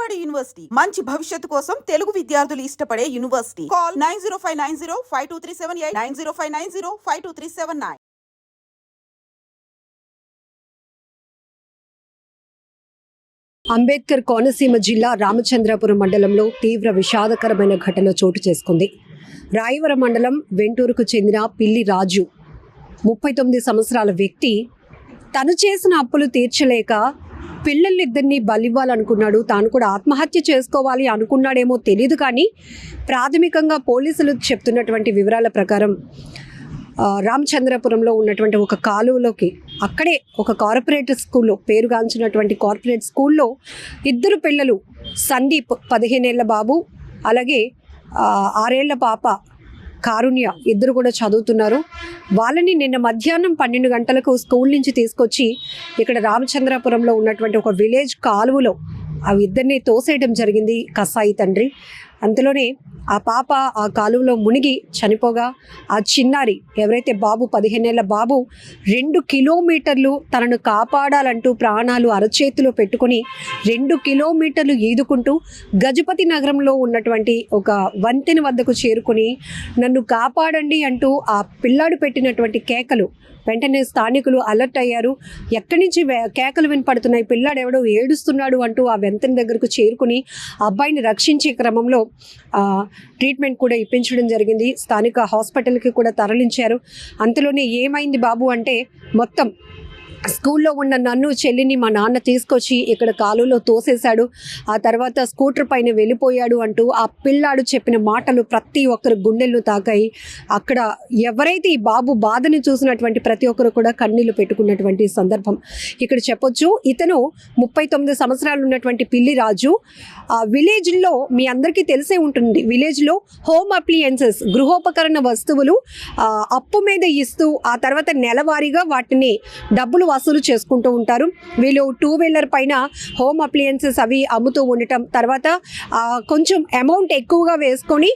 Vijayawada university మంచి భవిష్యత్తు కోసం తెలుగు విద్యార్థులు ఇష్టపడే యూనివర్సిటీ. కాల్ 9059052378 9059052379. అంబేద్కర్ కోనసీమ జిల్లా రామచంద్రాపురం మండలంలో తీవ్ర విషాదకరమైన ఘటన చోటు చేసుకుంది. రాయవరం మండలం వెంటూరుకు చెందిన పిల్లి రాజు 39 సంవత్సరాల వ్యక్తి తను చేసిన అప్పులు తీర్చలేక పిల్లలిద్దరినీ బలివ్వాలనుకున్నాడు. తాను కూడా ఆత్మహత్య చేసుకోవాలి అనుకున్నాడేమో తెలియదు, కానీ ప్రాథమికంగా పోలీసులు చెప్తున్నటువంటి వివరాల ప్రకారం రామచంద్రపురంలో ఉన్నటువంటి ఒక కాలువలోకి, అక్కడే ఒక కార్పొరేట్ స్కూల్లో, పేరుగాంచినటువంటి కార్పొరేట్ స్కూల్లో ఇద్దరు పిల్లలు, సందీప్ 15 ఏళ్ల బాబు, అలాగే 6 ఏళ్ల పాప కారుణ్య, ఇద్దరు కూడా చదువుతున్నారు. వాళ్ళని నిన్న మధ్యాహ్నం 12 గంటలకు స్కూల్ నుంచి తీసుకొచ్చి ఇక్కడ రామచంద్రపురంలో ఉన్నటువంటి ఒక విలేజ్ కాలువలో అవి ఇద్దరిని తోసేయడం జరిగింది కసాయి తండ్రి. అంతలోనే ఆ పాప ఆ కాలువలో మునిగి చనిపోగా, ఆ చిన్నారి ఎవరైతే బాబు 15 ఏళ్ల బాబు 2 కిలోమీటర్లు తనను కాపాడాలంటూ ప్రాణాలు అరచేతిలో పెట్టుకొని 2 కిలోమీటర్లు ఈదుకుంటూ గజపతి నగరంలో ఉన్నటువంటి ఒక వంతెన వద్దకు చేరుకొని నన్ను కాపాడండి అంటూ ఆ పిల్లాడు పెట్టినటువంటి కేకలు వెంటనే స్థానికులు అలర్ట్ అయ్యారు. ఎక్కడి నుంచి కేకలు వినపడుతున్నాయి, పిల్లాడు ఎవడో ఏడుస్తున్నాడు అంటూ ఆ వంతెన దగ్గరకు చేరుకుని అబ్బాయిని రక్షించే క్రమంలో ట్రీట్మెంట్ కూడా ఇప్పించడం జరిగింది. స్థానిక హాస్పిటల్కి కూడా తరలించారు. అంతలోనే ఏమైంది బాబు అంటే, మొత్తం స్కూల్లో ఉన్న నన్ను, చెల్లిని మా నాన్న తీసుకొచ్చి ఇక్కడ కాలువలో తోసేశాడు, ఆ తర్వాత స్కూటర్ పైన వెళ్ళిపోయాడు అంటూ ఆ పిల్లాడు చెప్పిన మాటలు ప్రతి ఒక్కరు గుండెలను తాకాయి. అక్కడ ఎవరైతే ఈ బాబు బాధని చూసినటువంటి ప్రతి ఒక్కరు కూడా కన్నీళ్లు పెట్టుకున్నటువంటి సందర్భం ఇక్కడ చెప్పొచ్చు. ఇతను 39 సంవత్సరాలు ఉన్నటువంటి పిల్లి రాజు విలేజ్లో, మీ అందరికీ తెలిసే ఉంటుంది, విలేజ్లో హోమ్ అప్లియన్సెస్, గృహోపకరణ వస్తువులు అప్పు మీద ఇస్తూ ఆ తర్వాత నెలవారీగా వాటిని డబ్బులు వసూలు చేసుకుంటూ ఉంటారు. వీళ్ళు 2 వీలర్ పైన హోమ్ అప్లియన్సెస్ అవి అమ్ముతూ ఉండటం, తర్వాత కొంచెం అమౌంట్ ఎక్కువగా వేసుకొని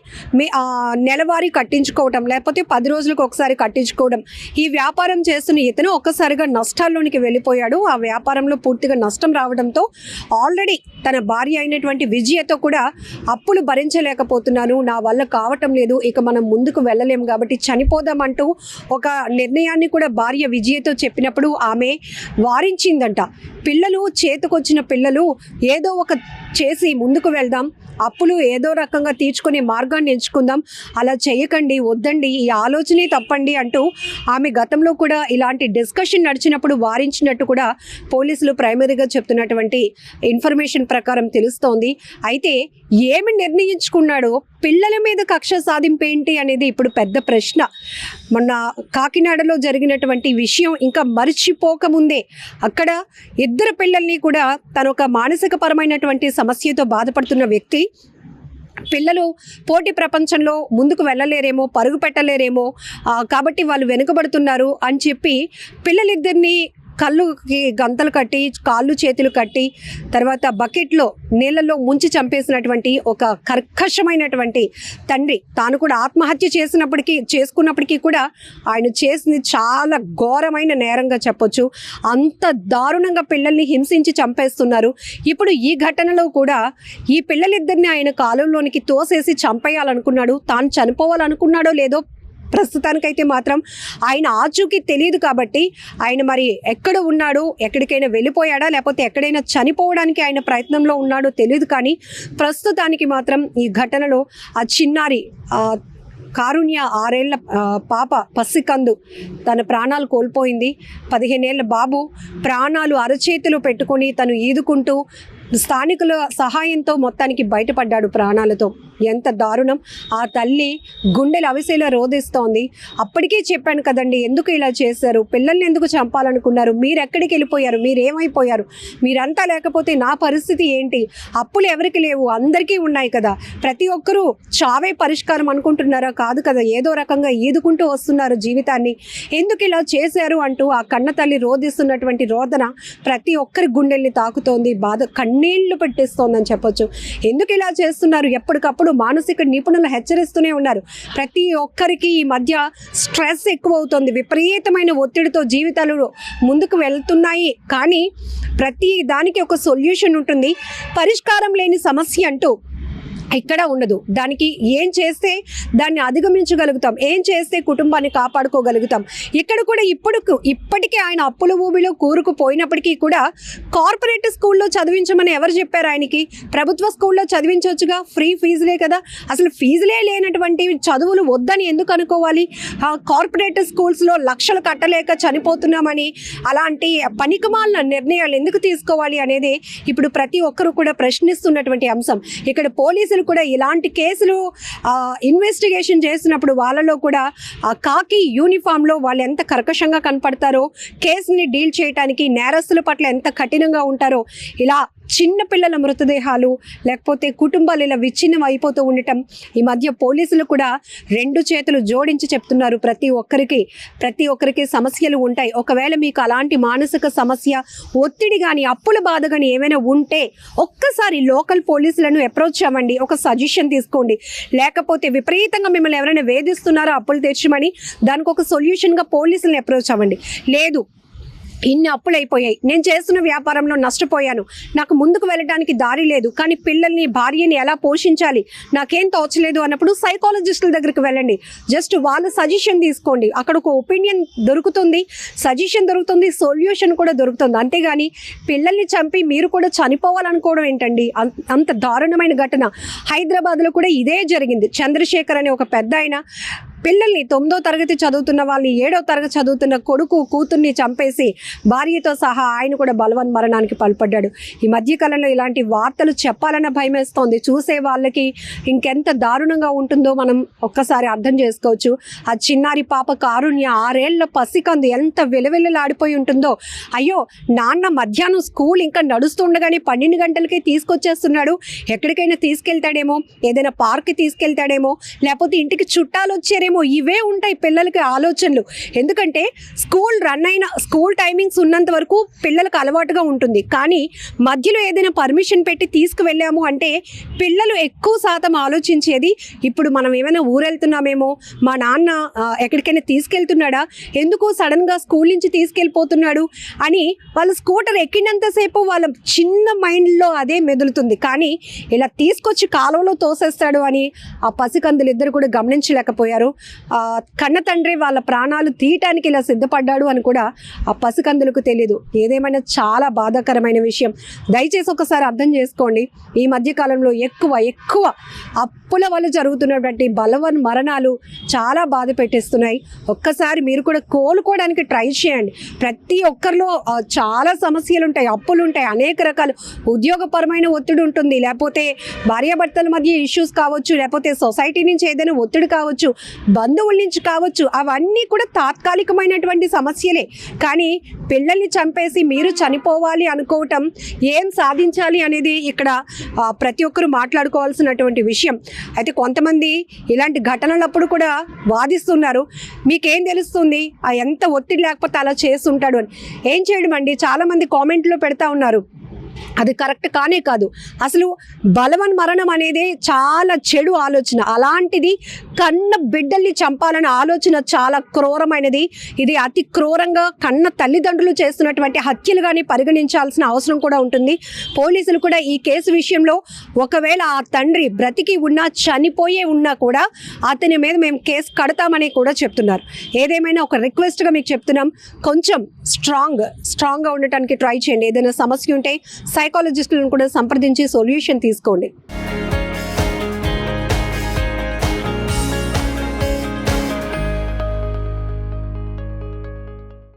నెలవారీ కట్టించుకోవటం, లేకపోతే 10 రోజులకు ఒకసారి కట్టించుకోవడం, ఈ వ్యాపారం చేస్తున్న ఇతను ఒక్కసారిగా నష్టాల్లోనికి వెళ్ళిపోయాడు. ఆ వ్యాపారంలో పూర్తిగా నష్టం రావడంతో ఆల్రెడీ తన భార్య అయినటువంటి విజయతో కూడా అప్పులు భరించలేకపోతున్నాను, నా వల్ల కావటం లేదు, ఇక మనం ముందుకు వెళ్ళలేము కాబట్టి చనిపోదామంటూ ఒక నిర్ణయాన్ని కూడా భార్య విజయతో చెప్పినప్పుడు ఆమె వారించిందంట. పిల్లలు చేతికొచ్చిన పిల్లలు ఏదో ఒక చేసి ముందుకు వెళ్దాం, అప్పులు ఏదో రకంగా తీర్చుకునే మార్గాన్ని ఎంచుకుందాం, అలా చేయకండి, వద్దండి, ఈ ఆలోచనే తప్పండి అంటూ ఆమె గతంలో కూడా ఇలాంటి డిస్కషన్ నడిచినప్పుడు వారించినట్టు కూడా పోలీసులు ప్రైమరీగా చెప్తున్నటువంటి ఇన్ఫర్మేషన్ ప్రకారం తెలుస్తోంది. అయితే ఏమి నిర్ణయించుకున్నాడో, పిల్లల మీద కక్ష సాధింపు ఏంటి అనేది ఇప్పుడు పెద్ద ప్రశ్న. మొన్న కాకినాడలో జరిగినటువంటి విషయం ఇంకా మర్చిపోకముందే అక్కడ ఇద్దరు పిల్లల్ని కూడా తను ఒక మానసిక పరమైనటువంటి సమస్యతో బాధపడుతున్న వ్యక్తి, పిల్లలు పోటీ ప్రపంచంలో ముందుకు వెళ్ళలేరేమో, పరుగు పెట్టలేరేమో, కాబట్టి వాళ్ళు వెనుకబడుతున్నారు అని చెప్పి పిల్లలిద్దరినీ కళ్ళుకి గంతలు కట్టి, కాళ్ళు చేతులు కట్టి, తర్వాత బకెట్లో నీళ్ళల్లో ముంచి చంపేసినటువంటి ఒక కర్కశమైనటువంటి తండ్రి. తాను కూడా ఆత్మహత్య చేసుకున్నప్పటికీ కూడా ఆయన చేసింది చాలా ఘోరమైన నేరంగా చెప్పొచ్చు. అంత దారుణంగా పిల్లల్ని హింసించి చంపేస్తున్నారు. ఇప్పుడు ఈ ఘటనలో కూడా ఈ పిల్లలిద్దరిని ఆయన కాలంలోనికి తోసేసి చంపేయాలనుకున్నాడు. తాను చనిపోవాలనుకున్నాడో లేదో ప్రస్తుతానికైతే మాత్రం ఆయన ఆచూకీ తెలియదు. కాబట్టి ఆయన మరి ఎక్కడ ఉన్నాడు, ఎక్కడికైనా వెళ్ళిపోయాడా, లేకపోతే ఎక్కడైనా చనిపోవడానికి ఆయన ప్రయత్నంలో ఉన్నాడో తెలియదు. కానీ ప్రస్తుతానికి మాత్రం ఈ ఘటనలో ఆ చిన్నారి కారుణ్య 6 ఏళ్ల పాప పసికందు తన ప్రాణాలు కోల్పోయింది. 15 ఏళ్ల బాబు ప్రాణాలు అరచేతిలో పెట్టుకొని తను ఈదుకుంటూ స్థానికుల సహాయంతో మొత్తానికి బయటపడ్డాడు ప్రాణాలతో. ఎంత దారుణం! ఆ తల్లి గుండెలు అవిసేలా రోధిస్తోంది. అప్పటికే చెప్పాను కదండి, ఎందుకు ఇలా చేశారు, పిల్లల్ని ఎందుకు చంపాలనుకున్నారు, మీరు ఎక్కడికి వెళ్ళిపోయారు, మీరేమైపోయారు, మీరంతా లేకపోతే నా పరిస్థితి ఏంటి, అప్పులు ఎవరికి లేవు, అందరికీ ఉన్నాయి కదా, ప్రతి ఒక్కరూ చావే పరిష్కారం అనుకుంటున్నారా? కాదు కదా, ఏదో రకంగా ఈదుకుంటూ వస్తున్నారు జీవితాన్ని, ఎందుకు ఇలా చేశారు అంటూ ఆ కన్న తల్లి రోధిస్తున్నటువంటి రోదన ప్రతి ఒక్కరి గుండెల్ని తాకుతోంది, బాధ కన్నీళ్లు పెట్టేస్తోందని చెప్పొచ్చు. ఎందుకు ఇలా చేస్తున్నారు, ఎప్పటికప్పుడు ఎప్పటికప్పుడు మానసిక నిపుణులు హెచ్చరిస్తూనే ఉన్నారు. ప్రతి ఒక్కరికి ఈ మధ్య స్ట్రెస్ ఎక్కువ అవుతుంది, విపరీతమైన ఒత్తిడితో జీవితాలు ముందుకు వెళ్తున్నాయి. కానీ ప్రతి దానికి ఒక సొల్యూషన్ ఉంటుంది. పరిష్కారం లేని సమస్య అంటూ ఇక్కడ ఉండదు. దానికి ఏం చేస్తే దాన్ని అధిగమించగలుగుతాం, ఏం చేస్తే కుటుంబాన్ని కాపాడుకోగలుగుతాం. ఇక్కడ కూడా ఇప్పటికే ఆయన అప్పుల ఊబిలో కూరుకుపోయినప్పటికీ కూడా కార్పొరేట్ స్కూల్లో చదివించమని ఎవరు చెప్పారు ఆయనకి? ప్రభుత్వ స్కూల్లో చదివించవచ్చుగా, ఫ్రీ ఫీజులే కదా. అసలు ఫీజులే లేనటువంటి చదువులు వద్దని ఎందుకు అనుకోవాలి? కార్పొరేట్ స్కూల్స్లో లక్షలు కట్టలేక చనిపోతున్నామని అలాంటి పనికిమాలిన నిర్ణయాలు ఎందుకు తీసుకోవాలి అనేది ఇప్పుడు ప్రతి ఒక్కరూ కూడా ప్రశ్నిస్తున్నటువంటి అంశం. ఇక్కడ పోలీసులు కూడా ఇలాంటి కేసులు ఇన్వెస్టిగేషన్ చేసినప్పుడు వాళ్ళలో కూడా కాకి యూనిఫామ్లో వాళ్ళు ఎంత కర్కశంగా కనపడతారో, కేసుని డీల్ చేయడానికి నేరస్తుల పట్ల ఎంత కఠినంగా ఉంటారో, ఇలా చిన్న పిల్లల మృతదేహాలు లేకపోతే కుటుంబాలు ఇలా విచ్ఛిన్నం అయిపోతూ ఉండటం ఈ మధ్య పోలీసులు కూడా రెండు చేతులు జోడించి చెప్తున్నారు. ప్రతి ఒక్కరికి సమస్యలు ఉంటాయి. ఒకవేళ మీకు అలాంటి మానసిక సమస్య, ఒత్తిడి కానీ అప్పుల బాధ కానీ ఏమైనా ఉంటే ఒక్కసారి లోకల్ పోలీసులను అప్రోచ్ అవ్వండి, ఒక సజెషన్ తీసుకోండి. లేకపోతే విపరీతంగా మిమ్మల్ని ఎవరైనా వేధిస్తున్నారో అప్పులు తెచ్చమని దానికి ఒక సొల్యూషన్గా పోలీసులను అప్రోచ్ అవ్వండి. లేదు, ఇన్ని అప్పులు అయిపోయాయి, నేను చేస్తున్న వ్యాపారంలో నష్టపోయాను, నాకు ముందుకు వెళ్ళడానికి దారి లేదు, కానీ పిల్లల్ని భార్యని ఎలా పోషించాలి నాకేం తోచలేదు అన్నప్పుడు సైకాలజిస్టుల దగ్గరికి వెళ్ళండి. జస్ట్ వాళ్ళ సజెషన్ తీసుకోండి. అక్కడ ఒక ఒపీనియన్ దొరుకుతుంది, సజెషన్ దొరుకుతుంది, సొల్యూషన్ కూడా దొరుకుతుంది. అంతేగాని పిల్లల్ని చంపి మీరు కూడా చనిపోవాలనుకోవడం ఏంటండి? అంత దారుణమైన ఘటన హైదరాబాద్లో కూడా ఇదే జరిగింది. చంద్రశేఖర్ అనే ఒక పెద్ద ఆయన పిల్లల్ని 9వ తరగతి చదువుతున్న వాళ్ళని 7వ తరగతి చదువుతున్న కొడుకు కూతుర్ని చంపేసి భార్యతో సహా ఆయన కూడా బలవన్ మరణానికి పాల్పడ్డాడు. ఈ మధ్యకాలంలో ఇలాంటి వార్తలు చెప్పాలన్న భయం వేస్తోంది. చూసే వాళ్ళకి ఇంకెంత దారుణంగా ఉంటుందో మనం ఒక్కసారి అర్థం చేసుకోవచ్చు. ఆ చిన్నారి పాప కారుణ్య 6 ఏళ్ల పసికందు ఎంత విలవిలలాడిపోయి ఉంటుందో. అయ్యో, నాన్న మధ్యాహ్నం స్కూల్ ఇంకా నడుస్తుండగానే 12 గంటలకే తీసుకొచ్చేస్తున్నాడు, ఎక్కడికైనా తీసుకెళ్తాడేమో, ఏదైనా పార్క్కి తీసుకెళ్తాడేమో, లేకపోతే ఇంటికి చుట్టాలు వచ్చారేమో, ఇవే ఉంటాయి పిల్లలకి ఆలోచనలు. ఎందుకంటే స్కూల్ టైమింగ్స్ ఉన్నంత వరకు పిల్లలకు అలవాటుగా ఉంటుంది. కానీ మధ్యలో ఏదైనా పర్మిషన్ పెట్టి తీసుకువెళ్ళాము అంటే పిల్లలు ఎక్కువ శాతం ఆలోచించేది, ఇప్పుడు మనం ఏమైనా ఊరెళ్తున్నామేమో, మా నాన్న ఎక్కడికైనా తీసుకెళ్తున్నాడా, ఎందుకు సడన్గా స్కూల్ నుంచి తీసుకెళ్ళిపోతున్నాడు అని వాళ్ళు స్కూటర్ ఎక్కినంతసేపు వాళ్ళ చిన్న మైండ్లో అదే మెదులుతుంది. కానీ ఇలా తీసుకొచ్చి కాలువలో తోసేస్తాడు అని ఆ పసికందులు ఇద్దరు కూడా గమనించలేకపోయారు. కన్న తండ్రి వాళ్ళ ప్రాణాలు తీయటానికి ఇలా సిద్ధపడ్డాడు అని కూడా ఆ పసికందులకు తెలియదు. ఏదేమైనా చాలా బాధాకరమైన విషయం. దయచేసి ఒకసారి అర్థం చేసుకోండి. ఈ మధ్యకాలంలో ఎక్కువ అప్పుల వల్ల జరుగుతున్నటువంటి బలవన్ మరణాలు చాలా బాధ పెట్టేస్తున్నాయి. ఒక్కసారి మీరు కూడా కోలుకోవడానికి ట్రై చేయండి. ప్రతి ఒక్కరిలో చాలా సమస్యలు ఉంటాయి, అప్పులు ఉంటాయి, అనేక రకాలు ఉద్యోగపరమైన ఒత్తిడి ఉంటుంది, లేకపోతే భార్యాభర్తల మధ్య ఇష్యూస్ కావచ్చు, లేకపోతే సొసైటీ నుంచి ఏదైనా ఒత్తిడి కావచ్చు, బంధువుల నుంచి కావచ్చు. అవన్నీ కూడా తాత్కాలికమైనటువంటి సమస్యలే. కానీ పిల్లల్ని చంపేసి మీరు చనిపోవాలి అనుకోవటం, ఏం సాధించాలి అనేది ఇక్కడ ప్రతి ఒక్కరు మాట్లాడుకోవాల్సినటువంటి విషయం. అయితే కొంతమంది ఇలాంటి ఘటనలప్పుడు కూడా వాదిస్తున్నారు. మీకేం తెలుస్తుంది ఎంత ఒత్తిడి లేకపోతే అలా చేస్తుంటాడు అని? ఏం చేయడం అండి, చాలామంది కామెంట్లో పెడతా ఉన్నారు. అది కరెక్ట్ కానే కాదు. అసలు బలవన్ మరణం అనేది చాలా చెడు ఆలోచన. అలాంటిది కన్న బిడ్డల్ని చంపాలన్న ఆలోచన చాలా క్రూరమైనది. ఇది అతి క్రూరంగా కన్న తల్లిదండ్రులు చేస్తున్నటువంటి హత్యలుగానే పరిగణించాల్సిన అవసరం కూడా ఉంటుంది. పోలీసులు కూడా ఈ కేసు విషయంలో ఒకవేళ ఆ తండ్రి బ్రతికి ఉన్నా చనిపోయే ఉన్నా కూడా అతని మీద మేము కేసు కడతామని కూడా చెప్తున్నారు. ఏదేమైనా ఒక రిక్వెస్ట్గా మీకు చెప్తున్నాం, కొంచెం స్ట్రాంగ్గా ఉండటానికి ట్రై చేయండి. ఏదైనా సమస్య ఉంటే సైకాలజిస్టులను కూడా సంప్రదించి సొల్యూషన్ తీసుకోండి.